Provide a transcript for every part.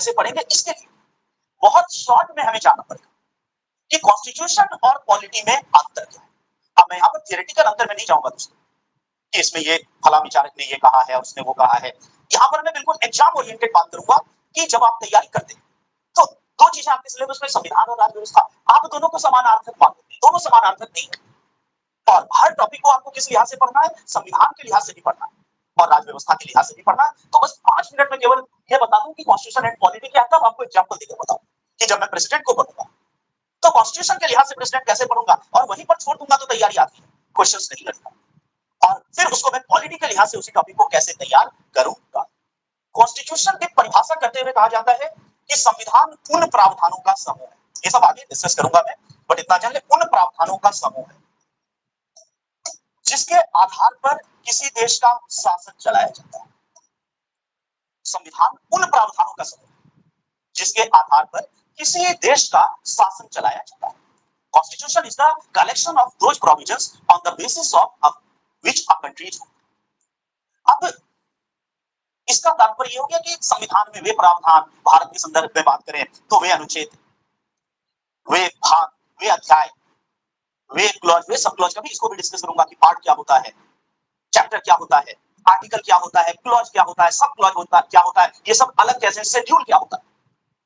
कैसे पढ़ेंगे, इसके लिए बहुत शॉर्ट में हमें जानना पड़ेगा कि कॉन्स्टिट्यूशन और पॉलिटी में अंतर क्या है। अब मैं यहाँ पर थियोरेटिकल अंतर में नहीं जाऊंगा दोस्तों कि इसमें ये फला विचारक ने ये कहा है, उसने वो कहा है। यहाँ पर मैं बिल्कुल एग्जाम ओरिएंटेड बात करूंगा कि जब आप तैयारी करते हैं तो दो चीजें आपके सिलेबस में, संविधान और राज्य व्यवस्था, आप दोनों को समानार्थक मानते हैं, दोनों समानार्थक नहीं है। और हर टॉपिक को आपको किस लिहाज से पढ़ना है, संविधान के लिहाज से भी पढ़ना है और राज्य व्यवस्था के लिहाज से भी पढ़ना है। तो बस 5 मिनट में केवल ये बता दूं कि कॉन्स्टिट्यूशन एंड पॉलिटी क्या है, तब आपको एग्जांपल देकर बताऊं कि जब मैं प्रेसिडेंट को पढ़ूंगा तो कॉन्स्टिट्यूशन के लिहाज से प्रेसिडेंट कैसे पढ़ूंगा और वहीं पर छोड़ दूंगा तो तैयारी आती है, क्वेश्चंस नहीं लगेगा। और फिर उसको मैं पॉलिटी के लिहाज से उसी टॉपिक को कैसे तैयार करूंगा। कॉन्स्टिट्यूशन की परिभाषा करते हुए कहा जाता है कि संविधान उन प्रावधानों का समूह है, ये सब आगे डिस्कस करूंगा मैं, बट इतना जान ले, उन प्रावधानों का समूह है जिसके आधार पर किसी देश का शासन चलाया जाता है। संविधान उन प्रावधानों का समूह जिसके आधार पर किसी देश का शासन चलाया जाता है। Constitution is the collection of those provisions on the basis of which a country is ruled. अब इसका तात्पर्य यह हो गया कि संविधान में वे प्रावधान, भारत के संदर्भ में बात करें तो वे अनुच्छेद, वे भाग, वे अध्याय, वे क्लॉज, वे सब क्लॉज, कभी इसको भी डिस्कस करूंगा कि पार्ट क्या होता है, चैप्टर क्या होता है, आर्टिकल क्या होता है, क्लॉज क्या होता है, सब क्लॉज होता क्या होता है, ये सब अलग कैसे, शेड्यूल क्या होता है,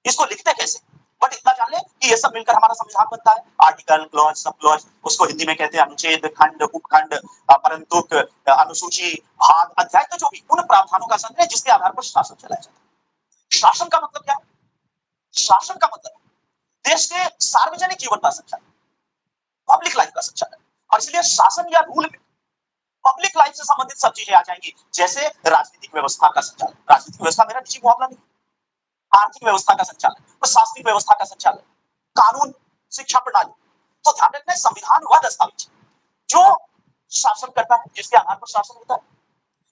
इसको लिखते कैसे। बट इतना जान ले कि ये सब मिलकर हमारा संविधान बनता है। आर्टिकल, क्लॉज, सब क्लॉज, उसको हिंदी में कहते हैं अनुच्छेद, खंड, उपखंड, परंतुक, अनुसूची, भाग, अध्याय, तो जो भी उन प्रावधानों का संग्रह जिसके आधार पर शासन चलाया जाता है। शासन का मतलब क्या है? शासन का मतलब देश के सार्वजनिक जीवन का संचालन, पब्लिक लाइफ का संचालन। और इसलिए शासन या रूल में पब्लिक लाइफ से संबंधित सब चीजें आ जाएंगी, जैसे राजनीतिक व्यवस्था का संचालन। राजनीतिक व्यवस्था मेरा निजी मामला नहीं, आर्थिक व्यवस्था का संचालन, प्रशासनिक व्यवस्था का संचालन, कानून, शिक्षा प्रणाली। तो ध्यान रखना है, संविधान वह दस्तावेज जो शासन करता है, जिसके आधार पर शासन होता है।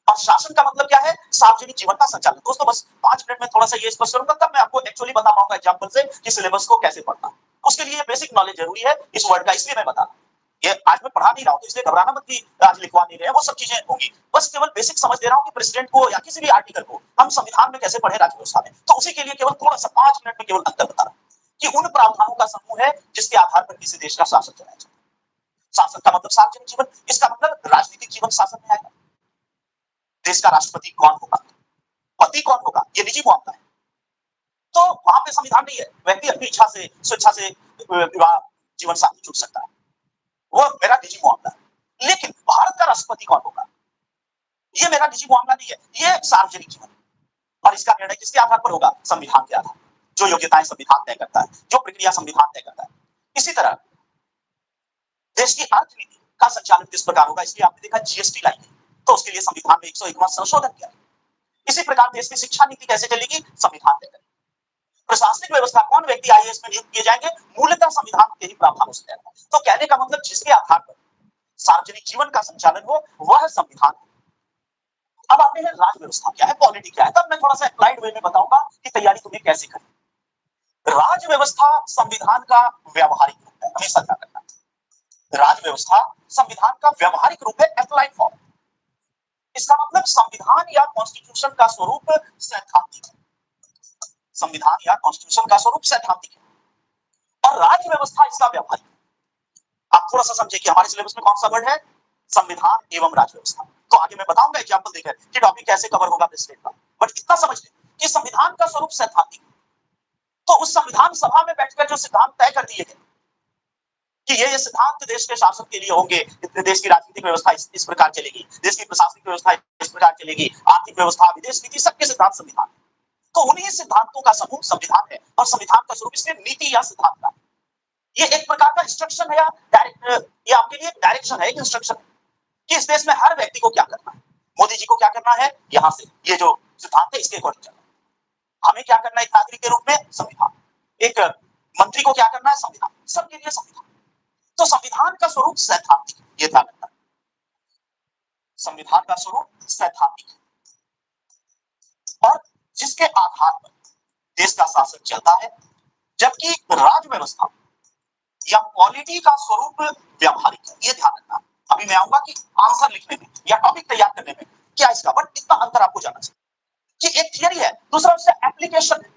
और शासन का मतलब क्या है? सार्वजनिक जीवन का संचालन। दोस्तों बस 5 मिनट में थोड़ा सा ये स्पष्ट करूंगा, तब मैं आपको एक्चुअली बता पाऊंगा एग्जांपल से कि सिलेबस को कैसे पढ़ना है। उसके लिए बेसिक नॉलेज जरूरी है इस वर्ड का, इसलिए मैं बता रहा हूं। ये आज मैं पढ़ा नहीं रहा हूं तो इसलिए घबराना मत कि आज लिखवा नहीं रहे, वो सब चीजें होंगी। बस केवल बेसिक समझ दे रहा हूं कि प्रेसिडेंट को या किसी भी आर्टिकल को हम संविधान में कैसे पढ़े, राज्य व्यवस्था में। तो उसी के लिए केवल थोड़ा सा 5 मिनट में केवल अंतर बता रहा हूं कि उन प्रावधानों का समूह है जिसके आधार पर किसी देश का शासन चलाया जाता है। शासन का मतलब सार्वजनिक जीवन, इसका मतलब राजनीतिक जीवन शासन में आएगा। देश का राष्ट्रपति कौन होगा, पति कौन होगा, ये निजी मामला है। तो वहां पे संविधान नहीं है, व्यक्ति अपनी इच्छा से, स्वेच्छा से विवाह जीवन साथी चुन सकता है, वो मेरा निजी मामला है। लेकिन भारत का राष्ट्रपति कौन होगा, ये मेरा निजी मामला नहीं है, ये सार्वजनिक जीवन। और इसका निर्णय किसके आधार पर होगा? संविधान के आधार, जो योग्यताएं संविधान तय करता है, जो प्रक्रिया संविधान तय करता है। इसी तरह देश की अर्थनीति का संचालन किस प्रकार होगा, इसलिए आपने देखा जीएसटी लाई गई, तो उसके लिए संविधान में 101वां संशोधन किया। इसी प्रकार देश की शिक्षा नीति कैसे चलेगी, संविधान तय करेगा। प्रशासनिक व्यवस्था, कौन व्यक्ति आईएएस में नियुक्त किए जाएंगे, मूलतः संविधान के ही प्रावधानों से तय होगा। तो कहने का मतलब जिसके आधार पर सार्वजनिक जीवन का संचालन हो वह संविधान। अब आते हैं राज्य व्यवस्था क्या है, पॉलिटी क्या है, तब मैं थोड़ा सा अप्लाइड वे में बताऊंगा कि तैयारी तुम्हें कैसे करनी। राज्य व्यवस्था संविधान का व्यावहारिक रूप है, हमेशा ध्यान रखना। राज्य व्यवस्था संविधान का व्यावहारिक रूप है, अप्लाइड फॉर्म। इसका मतलब संविधान या कॉन्स्टिट्यूशन का स्वरूप सैद्धांतिक है। संविधान या कॉन्स्टिट्यूशन का स्वरूप सैद्धांतिक है और राज्य व्यवस्था इसका व्यावहारिक। आप थोड़ा सा समझे कि हमारे सिलेबस में कौन सा वर्ड है, संविधान एवं राज्य व्यवस्था। तो आगे मैं बताऊंगा एग्जांपल देकर कि टॉपिक कैसे कवर होगा प्रेसिडेंट का। बट इतना समझ ले कि संविधान का स्वरूप सैद्धांतिक, तो उस संविधान सभा में बैठकर जो सिद्धांत तय कर दिए गए कि ये सिद्धांत देश के शासन के लिए होंगे, देश की राजनीतिक व्यवस्था इस प्रकार चलेगी, देश की प्रशासनिक व्यवस्था इस प्रकार चलेगी, आर्थिक व्यवस्था, विदेश नीति, सबके सिद्धांत संविधान। तो उन्हीं सिद्धांतों का समूह संविधान है और संविधान का स्वरूप इसलिए नीति या सिद्धांत का। ये एक प्रकार का इंस्ट्रक्शन है या डायरेक्ट, ये आपके लिए डायरेक्शन है, एक इंस्ट्रक्शन है कि इस देश में हर व्यक्ति को क्या करना है। मोदी जी को क्या करना है, यहां से ये जो सिद्धांत है इसके अकॉर्डिंग चलना। हमें क्या करना है एक नागरिक के रूप में, संविधान। एक मंत्री को क्या करना है, संविधान। सबके लिए संविधान। तो संविधान का स्वरूप सैद्धांतिक, ये ध्यान रखना। संविधान का स्वरूप सैद्धांतिक और जिसके आधार पर देश का शासन चलता है, जबकि राज्य व्यवस्था या पॉलिटी का स्वरूप व्यावहारिक है, ये ध्यान रखना। अभी मैं आऊंगा कि आंसर लिखने में या टॉपिक तैयार करने में क्या इसका, बट इतना अंतर आपको जानना चाहिए कि एक थियरी है, दूसरा उससे एप्लीकेशन है।